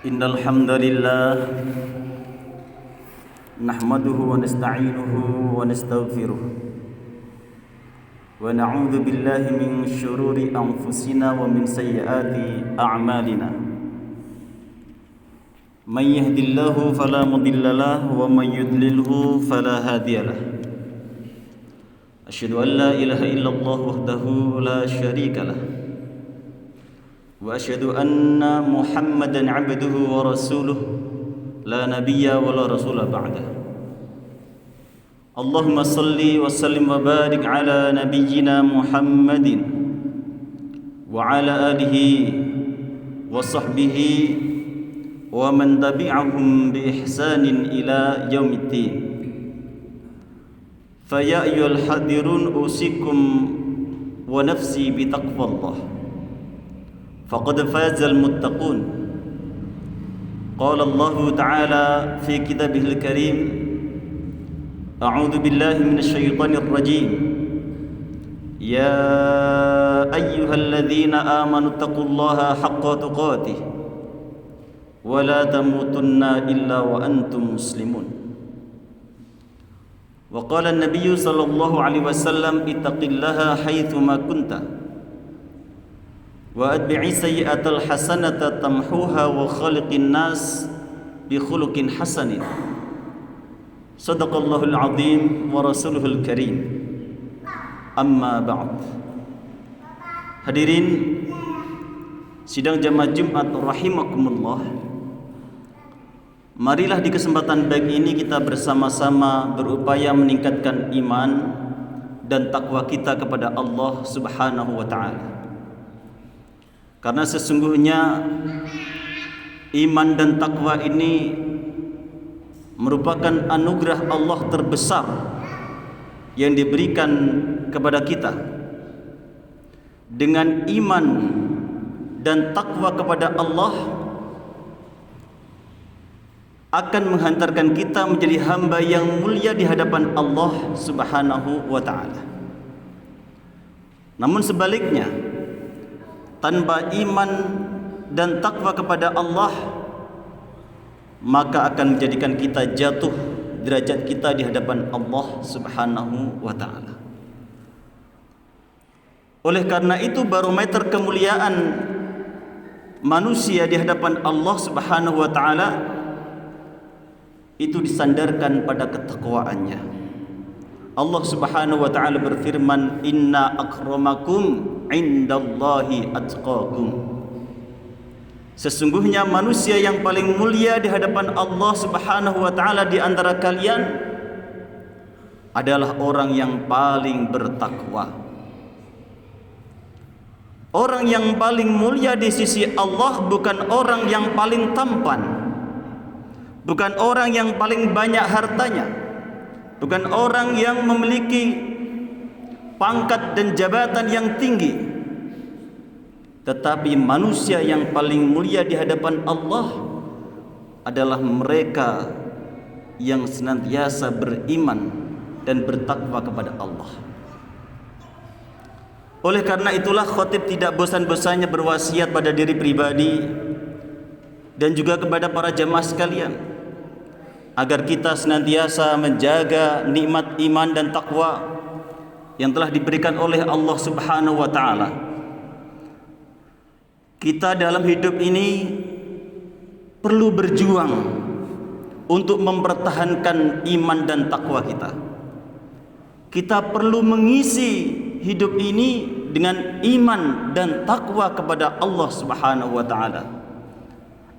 Innal hamdalillah nahmaduhu wa nasta'inuhu wa nastaghfiruh wa na'udzu billahi min shururi anfusina wa min sayyiati a'malina. Man yahdihillahu fala mudilla lahu wa man yudlilhu fala hadiya lahu. Asyhadu an la ilaha illallah wahdahu la syarika lahu wa asyhadu anna Muhammadan 'abduhu wa rasuluhu la nabiyya wa la rasula ba'dah. Allahumma salli wa sallim wa barik ala nabiyyina Muhammadin wa ala alihi wa sahbihi wa man tabi'ahum bi ihsanin ila yaumiddin. Fa ya ayyuhal hadirun usikum wa nafsi bi taqwallah faqad fazal muttaqun. Qala Allah Ta'ala fi kitabihil karim, a'udzu billahi minasyaitonir rajim. Ya ayyuhalladzina amanu taqullaha haqqa tuqatih wa la tamutunna illa wa antum muslimun. Wa qala an-nabiy sallallahu alaihi wasallam ittaqillaha haitsu ma kunta wa atbi'i sayyi'atal hasanata tamhuha wa khaliqin nas bi khuluqin hasanin. Sadaqallahul azim wa rasuluhul karim. Amma ba'd. Hadirin sidang jamaah Jumat rahimakumullah, marilah di kesempatan baik ini kita bersama-sama berupaya meningkatkan iman dan takwa kita kepada Allah Subhanahu wa taala. Karena sesungguhnya iman dan takwa ini merupakan anugerah Allah terbesar yang diberikan kepada kita. Dengan iman dan takwa kepada Allah akan menghantarkan kita menjadi hamba yang mulia di hadapan Allah Subhanahu wa taala. Namun sebaliknya, tanpa iman dan takwa kepada Allah, maka akan menjadikan kita jatuh derajat kita di hadapan Allah Subhanahu wa taala. Oleh karena itu, barometer kemuliaan manusia di hadapan Allah Subhanahu wa taala itu disandarkan pada ketakwaannya. Allah Subhanahu wa taala berfirman, inna akramakum indallahi atqakum. Sesungguhnya manusia yang paling mulia di hadapan Allah Subhanahu wa taala di antara kalian adalah orang yang paling bertakwa. Orang yang paling mulia di sisi Allah bukan orang yang paling tampan, bukan orang yang paling banyak hartanya, bukan orang yang memiliki pangkat dan jabatan yang tinggi, tetapi manusia yang paling mulia di hadapan Allah adalah mereka yang senantiasa beriman dan bertakwa kepada Allah. Oleh karena itulah khatib tidak bosan-bosannya berwasiat pada diri pribadi dan juga kepada para jamaah sekalian agar kita senantiasa menjaga nikmat iman dan takwa yang telah diberikan oleh Allah Subhanahu wa taala. Kita dalam hidup ini perlu berjuang untuk mempertahankan iman dan takwa kita. Kita perlu mengisi hidup ini dengan iman dan takwa kepada Allah Subhanahu wa taala.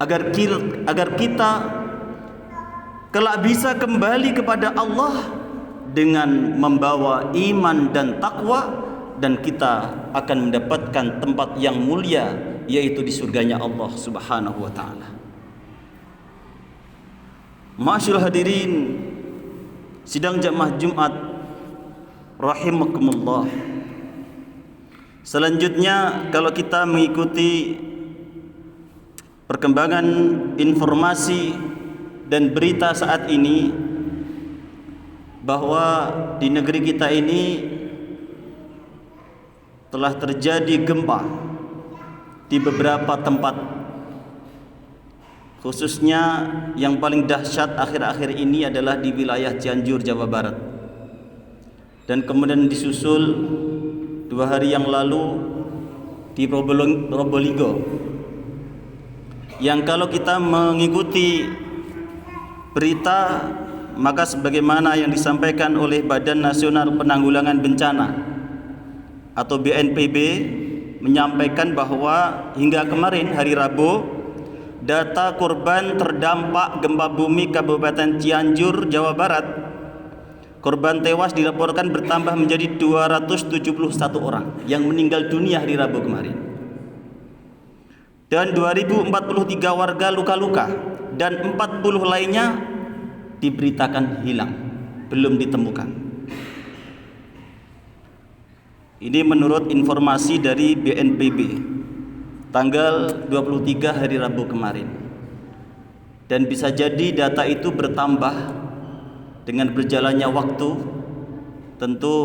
Agar kita kelak bisa kembali kepada Allah dengan membawa iman dan takwa, dan kita akan mendapatkan tempat yang mulia, yaitu di surganya Allah Subhanahu wa taala. Ma'asyiral hadirin sidang jamaah Jumat rahimakumullah. Selanjutnya, kalau kita mengikuti perkembangan informasi dan berita saat ini, bahwa di negeri kita ini telah terjadi gempa di beberapa tempat Khususnya yang paling dahsyat akhir-akhir ini adalah di wilayah Cianjur, Jawa Barat. Dan kemudian disusul 2 hari yang lalu di Probolinggo. Yang kalau kita mengikuti berita, maka sebagaimana yang disampaikan oleh Badan Nasional Penanggulangan Bencana atau BNPB menyampaikan bahwa hingga kemarin hari Rabu, data korban terdampak gempa bumi Kabupaten Cianjur, Jawa Barat, korban tewas dilaporkan bertambah menjadi 271 orang yang meninggal dunia hari Rabu kemarin. Dan 2043 warga luka-luka dan 40 lainnya diberitakan hilang, belum ditemukan. Ini menurut informasi dari BNPB tanggal 23 hari Rabu kemarin. Dan bisa jadi data itu bertambah dengan berjalannya waktu. Tentu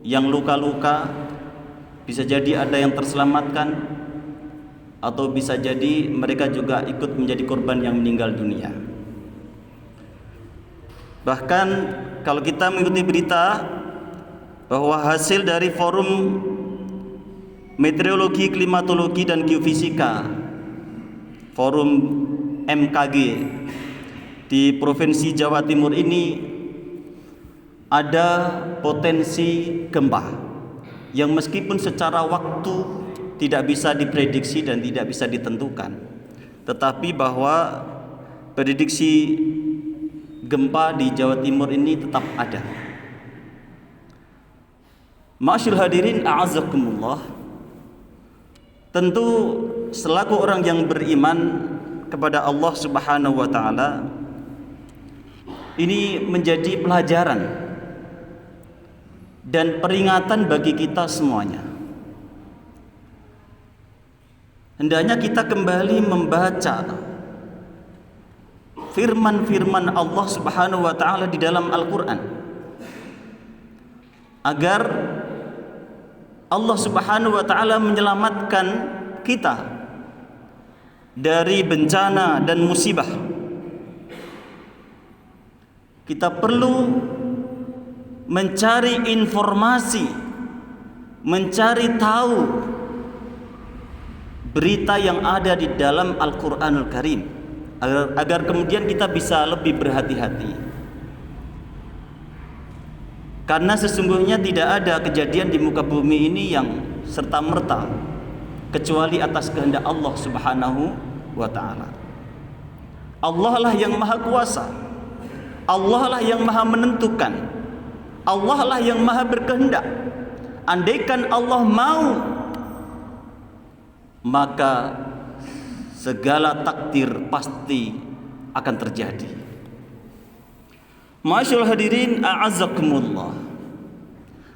yang luka-luka bisa jadi ada yang terselamatkan, atau bisa jadi mereka juga ikut menjadi korban yang meninggal dunia. Bahkan kalau kita mengikuti berita bahwa hasil dari Forum Meteorologi, Klimatologi dan Geofisika, Forum MKG di Provinsi Jawa Timur ini, ada potensi gempa yang meskipun secara waktu tidak bisa diprediksi dan tidak bisa ditentukan, tetapi bahwa prediksi gempa di Jawa Timur ini tetap ada. Ma'asyiral hadirin a'azakumullah, tentu selaku orang yang beriman kepada Allah Subhanahu wa taala, ini menjadi pelajaran dan peringatan bagi kita semuanya. Hendaknya kita kembali membaca firman-firman Allah Subhanahu wa taala di dalam Al-Qur'an, agar Allah Subhanahu wa taala menyelamatkan kita dari bencana dan musibah. Kita perlu mencari informasi, mencari tahu berita yang ada di dalam Al-Qur'anul Karim, agar kemudian kita bisa lebih berhati-hati. Karena sesungguhnya tidak ada kejadian di muka bumi ini yang serta-merta kecuali atas kehendak Allah Subhanahu wa taala. Allah lah yang maha kuasa, Allah lah yang maha menentukan, Allah lah yang maha berkehendak. Andaikan Allah mau, maka segala takdir pasti akan terjadi. Masyaallah hadirin a'azzakumullah,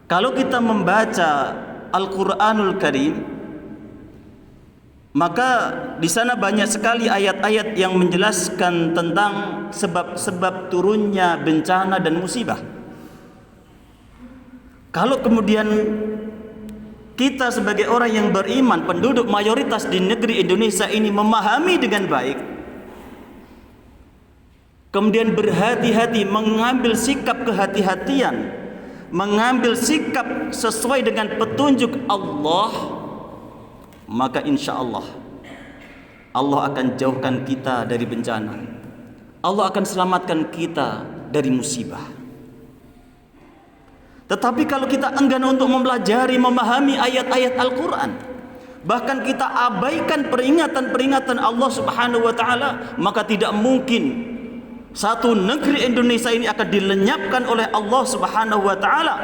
kalau kita membaca Al-Qur'anul Karim, maka di sana banyak sekali ayat-ayat yang menjelaskan tentang sebab-sebab turunnya bencana dan musibah. Kalau kemudian kita sebagai orang yang beriman, penduduk mayoritas di negeri Indonesia ini memahami dengan baik, kemudian berhati-hati, mengambil sikap kehati-hatian, mengambil sikap sesuai dengan petunjuk Allah, maka insya Allah akan jauhkan kita dari bencana, Allah akan selamatkan kita dari musibah. Tetapi kalau kita enggan untuk mempelajari, memahami ayat-ayat Al-Quran, bahkan kita abaikan peringatan-peringatan Allah Subhanahu wa taala, maka tidak mungkin satu negeri Indonesia ini akan dilenyapkan oleh Allah Subhanahu wa taala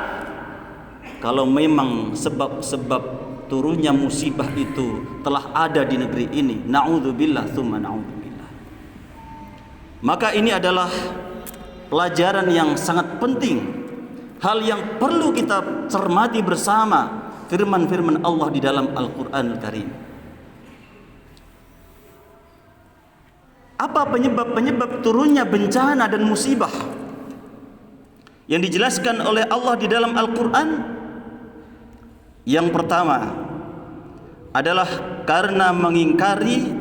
kalau memang sebab-sebab turunnya musibah itu telah ada di negeri ini. Na'udzubillah tsumma na'udzubillah. Maka ini adalah pelajaran yang sangat penting, hal yang perlu kita cermati bersama firman-firman Allah di dalam Al-Qur'anul Karim. Apa penyebab-penyebab turunnya bencana dan musibah yang dijelaskan oleh Allah di dalam Al-Quran? Yang pertama adalah karena mengingkari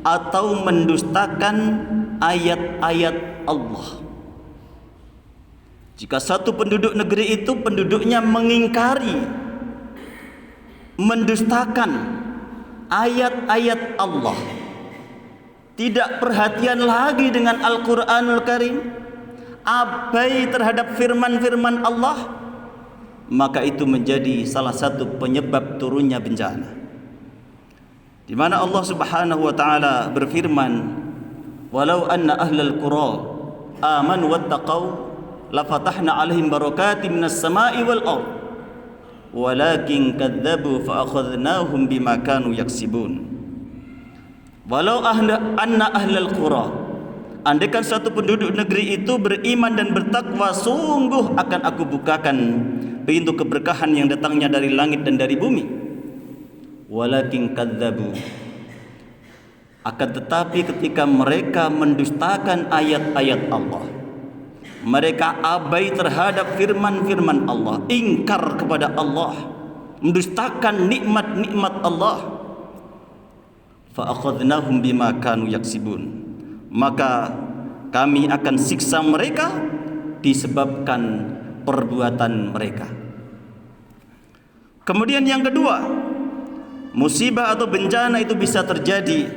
atau mendustakan ayat-ayat Allah. Jika satu penduduk negeri itu penduduknya mengingkari, mendustakan ayat-ayat Allah, tidak perhatian lagi dengan Al-Quranul Karim, abai terhadap firman-firman Allah, maka itu menjadi salah satu penyebab turunnya bencana. Di mana Allah Subhanahu wa taala berfirman, "Walau anna ahlal qura amanu wattaqau lafatahna 'alaihim barakatim minas sama'i wal ardh walakin kadzdzabu fa akhadnahum bima kanu yaksibun." Walau anna ahlal qura, andaikan satu penduduk negeri itu beriman dan bertakwa, sungguh akan aku bukakan pintu keberkahan yang datangnya dari langit dan dari bumi. Walakin kadzdzabu, akan tetapi ketika mereka mendustakan ayat-ayat Allah, mereka abai terhadap firman-firman Allah, ingkar kepada Allah, mendustakan nikmat-nikmat Allah, fa akhadnahum bima kanu yaksibun, maka kami akan siksa mereka disebabkan perbuatan mereka. Kemudian yang kedua, musibah atau bencana itu bisa terjadi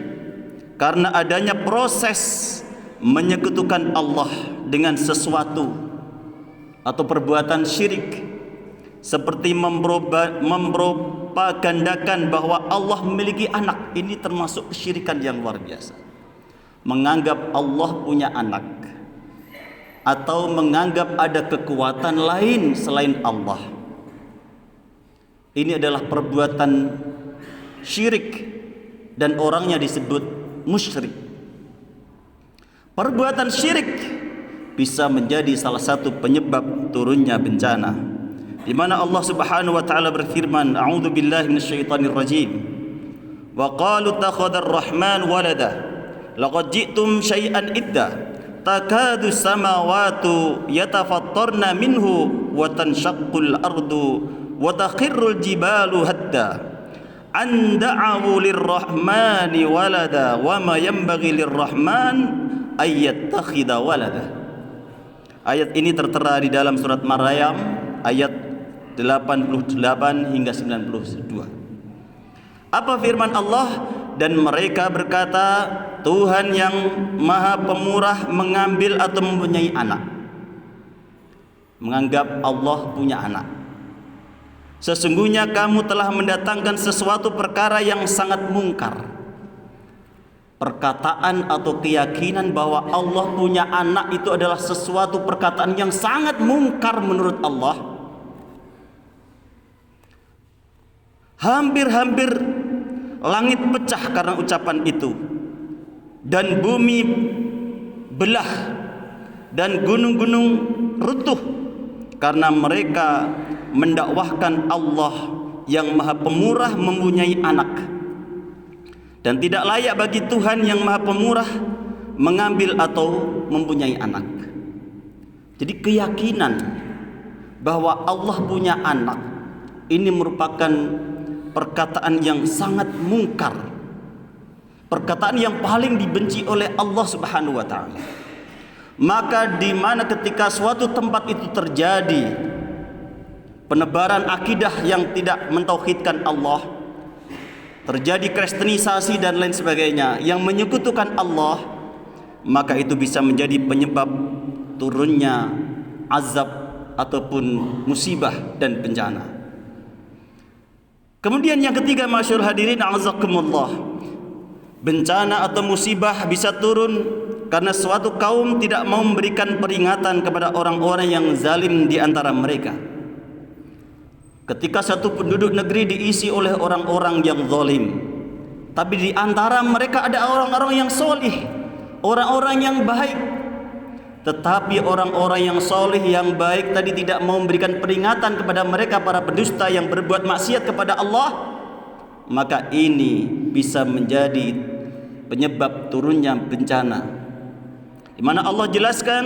karena adanya proses menyekutukan Allah dengan sesuatu atau perbuatan syirik, seperti mempropagandakan bahwa Allah memiliki anak. Ini termasuk kesyirikan yang luar biasa. Menganggap Allah punya anak atau menganggap ada kekuatan lain selain Allah. Ini adalah perbuatan syirik dan orangnya disebut musyrik. Perbuatan syirik bisa menjadi salah satu penyebab turunnya bencana, di mana Allah Subhanahu wa taala berfirman, "A'udzu billahi minasyaitonir rajim. Wa qalu takhadar rahman walada. Laqad ji'tum syai'an idda. Takadu samawati yatafattarna minhu wa tanshaqqul ardu wa takhirrul jibalu hatta an da'u lirrahmani walada wa ma yanbaghi lirrahman ayyattakhidha walada." Ayat ini tertera di dalam surat Maryam ayat 88 hingga 92. Apa firman Allah? Dan mereka berkata, Tuhan yang Maha Pemurah mengambil atau mempunyai anak. Menganggap Allah punya anak. Sesungguhnya kamu telah mendatangkan sesuatu perkara yang sangat mungkar. Perkataan atau keyakinan bahwa Allah punya anak itu adalah sesuatu perkataan yang sangat mungkar menurut Allah. Hampir-hampir langit pecah karena ucapan itu, dan bumi belah, dan gunung-gunung runtuh karena mereka mendakwahkan Allah yang Maha Pemurah mempunyai anak. Dan tidak layak bagi Tuhan yang Maha Pemurah mengambil atau mempunyai anak. Jadi keyakinan bahwa Allah punya anak ini merupakan perkataan yang sangat mungkar, perkataan yang paling dibenci oleh Allah Subhanahu wa taala. Maka di mana ketika suatu tempat itu terjadi penebaran akidah yang tidak mentauhidkan Allah, terjadi kristenisasi dan lain sebagainya yang menyekutukan Allah, maka itu bisa menjadi penyebab turunnya azab ataupun musibah dan bencana. Kemudian yang ketiga, masyaallah hadirin a'azakumullah, bencana atau musibah bisa turun karena suatu kaum tidak mau memberikan peringatan kepada orang-orang yang zalim di antara mereka. Ketika satu penduduk negeri diisi oleh orang-orang yang zalim, tapi di antara mereka ada orang-orang yang solih, orang-orang yang baik, tetapi orang-orang yang solih yang baik tadi tidak mau memberikan peringatan kepada mereka para pendusta yang berbuat maksiat kepada Allah, maka ini bisa menjadi penyebab turunnya bencana. Di mana Allah jelaskan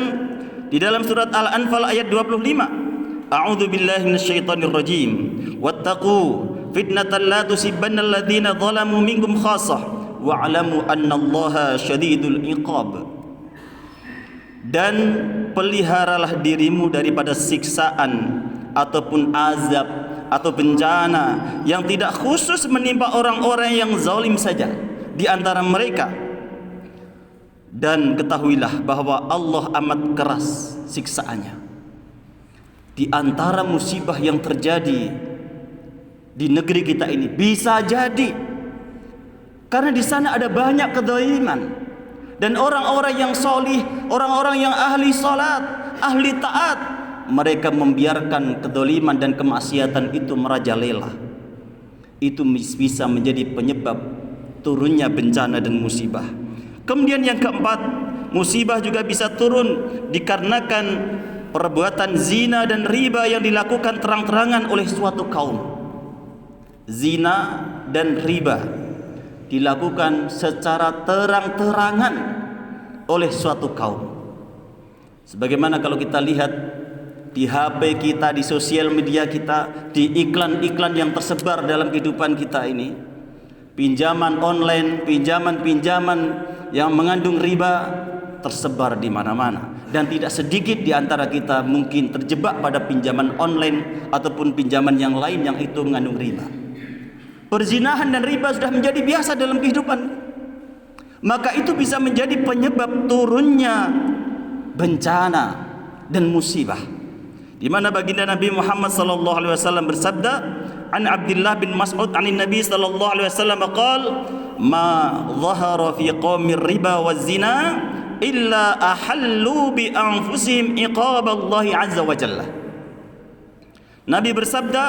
di dalam surat Al-Anfal ayat 25, A'udzu billahi minasyaitonir rajim. Wattaqu fitnatan la tusibanna alladziina zalamu minkum khassah wa'lamu annallaha syadidul iqab. Dan peliharalah dirimu daripada siksaan ataupun azab atau bencana yang tidak khusus menimpa orang-orang yang zalim saja di antara mereka. Dan ketahuilah bahwa Allah amat keras siksaannya. Di antara musibah yang terjadi di negeri kita ini bisa jadi karena di sana ada banyak kezaliman. Dan orang-orang yang solih, orang-orang yang ahli salat, ahli taat, mereka membiarkan kedoliman dan kemaksiatan itu merajalela. Itu bisa menjadi penyebab turunnya bencana dan musibah. Kemudian yang keempat, musibah juga bisa turun dikarenakan perbuatan zina dan riba yang dilakukan terang-terangan oleh suatu kaum. Zina dan riba dilakukan secara terang-terangan oleh suatu kaum. Sebagaimana kalau kita lihat di HP kita, di sosial media kita, di iklan-iklan yang tersebar dalam kehidupan kita ini, pinjaman online, pinjaman-pinjaman yang mengandung riba tersebar di mana-mana. Dan tidak sedikit di antara kita mungkin terjebak pada pinjaman online ataupun pinjaman yang lain yang itu mengandung riba. Perzinahan dan riba sudah menjadi biasa dalam kehidupan. Maka itu bisa menjadi penyebab turunnya bencana dan musibah. Di mana baginda Nabi Muhammad sallallahu alaihi wasallam bersabda, "An Abdullah bin Mas'ud 'an Nabi sallallahu alaihi wasallam qala, ma dhahara fi qaumir riba waz zina illa ahallu bi anfusihim iqaballahi azza wa jalla." Nabi bersabda,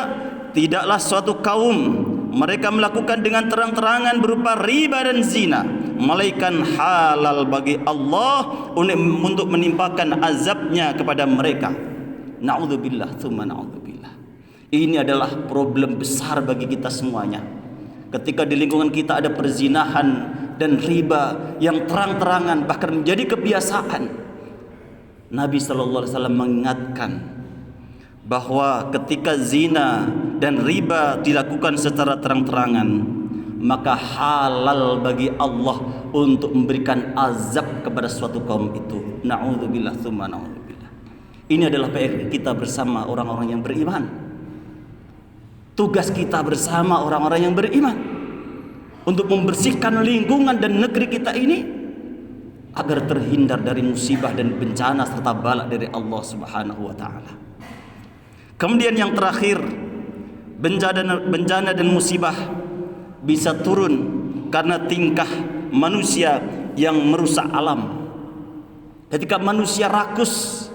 tidaklah suatu kaum mereka melakukan dengan terang-terangan berupa riba dan zina, melainkan halal bagi Allah untuk menimpakan azabnya kepada mereka. Na'udzubillah, tsumma na'udzubillah. Ini adalah problem besar bagi kita semuanya. Ketika di lingkungan kita ada perzinahan dan riba yang terang-terangan bahkan menjadi kebiasaan, Nabi sallallahu alaihi wasallam mengingatkan bahwa ketika zina dan riba dilakukan secara terang-terangan, maka halal bagi Allah untuk memberikan azab kepada suatu kaum itu. Na'udzubillah, tsumma na'udzubillah. Ini adalah PR kita bersama orang-orang yang beriman. Tugas kita bersama orang-orang yang beriman untuk membersihkan lingkungan dan negeri kita ini agar terhindar dari musibah dan bencana serta bala dari Allah Subhanahu wa taala. Kemudian yang terakhir, bencana dan musibah bisa turun karena tingkah manusia yang merusak alam. Ketika manusia rakus,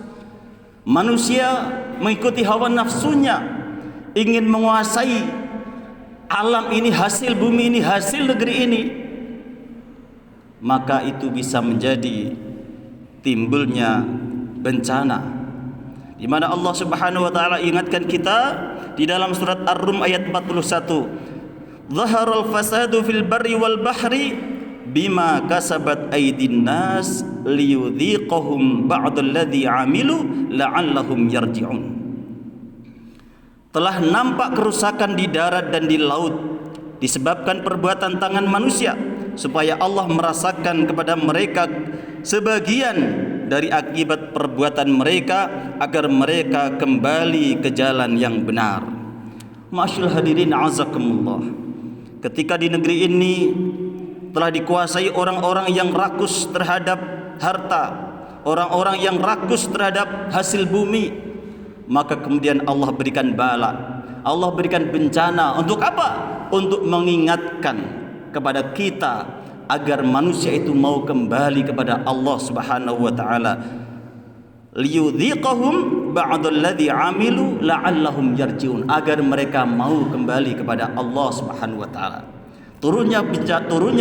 manusia mengikuti hawa nafsunya, ingin menguasai alam ini, hasil bumi ini, hasil negeri ini, maka itu bisa menjadi timbulnya bencana. Di mana Allah Subhanahu wa taala ingatkan kita di dalam surat Ar-Rum ayat 41. Zaharal fasadu fil barri wal bahri bima kasabat aydin nas liyudhiqahum ba'dalladzi 'amilu la'allahum yarji'un. Telah nampak kerusakan di darat dan di laut disebabkan perbuatan tangan manusia, supaya Allah merasakan kepada mereka sebagian dari akibat perbuatan mereka agar mereka kembali ke jalan yang benar. Ma'asyiral hadirin azakumullah. Ketika di negeri ini telah dikuasai orang-orang yang rakus terhadap harta, orang-orang yang rakus terhadap hasil bumi, maka kemudian Allah berikan bala, Allah berikan bencana. Untuk apa? Untuk mengingatkan kepada kita agar manusia itu mau kembali kepada Allah Subhanahu wa taala. Liyudhiqahum ba'dalladzi 'amilu la'allahum yarji'un, agar mereka mau kembali kepada Allah Subhanahu wa taala. Turunnya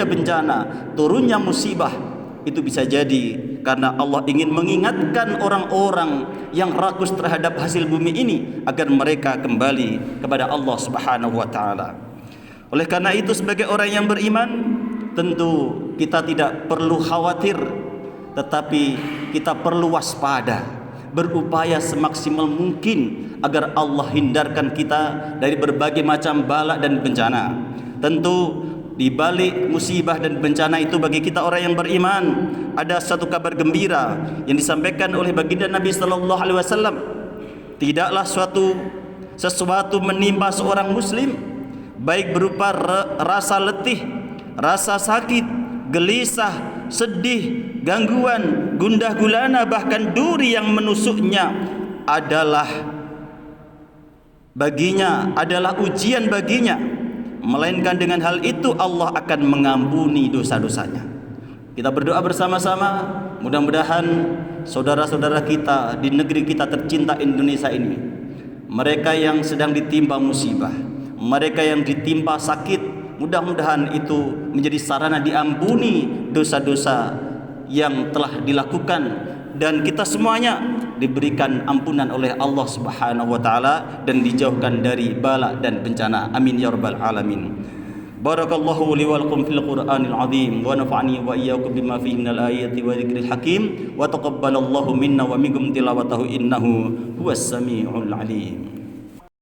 bencana, turunnya musibah itu bisa jadi karena Allah ingin mengingatkan orang-orang yang rakus terhadap hasil bumi ini agar mereka kembali kepada Allah Subhanahu wa taala. Oleh karena itu, sebagai orang yang beriman, tentu kita tidak perlu khawatir, tetapi kita perlu waspada, berupaya semaksimal mungkin agar Allah hindarkan kita dari berbagai macam bala dan bencana. Tentu di balik musibah dan bencana itu bagi kita orang yang beriman ada satu kabar gembira yang disampaikan oleh baginda Nabi sallallahu alaihi wasallam. Tidaklah sesuatu menimpa seorang muslim baik berupa rasa letih, rasa sakit, gelisah, sedih, gangguan, gundah gulana, bahkan duri yang menusuknya adalah ujian baginya, melainkan dengan hal itu Allah akan mengampuni dosa-dosanya. Kita berdoa bersama-sama, mudah-mudahan saudara-saudara kita di negeri kita tercinta Indonesia ini, mereka yang sedang ditimpa musibah, mereka yang ditimpa sakit, mudah-mudahan itu menjadi sarana diampuni dosa-dosa yang telah dilakukan, dan kita semuanya diberikan ampunan oleh Allah Subhanahu wa taala dan dijauhkan dari bala dan bencana. Amin ya rabbal alamin. Barakallahu li wa lakum fil Qur'anil azim wa nafa'ani wa iyyakum bima fihi minal ayati wa dzikril hakim wa taqabbalallahu minna wa minkum tilawatahu innahu huwas samiul alim.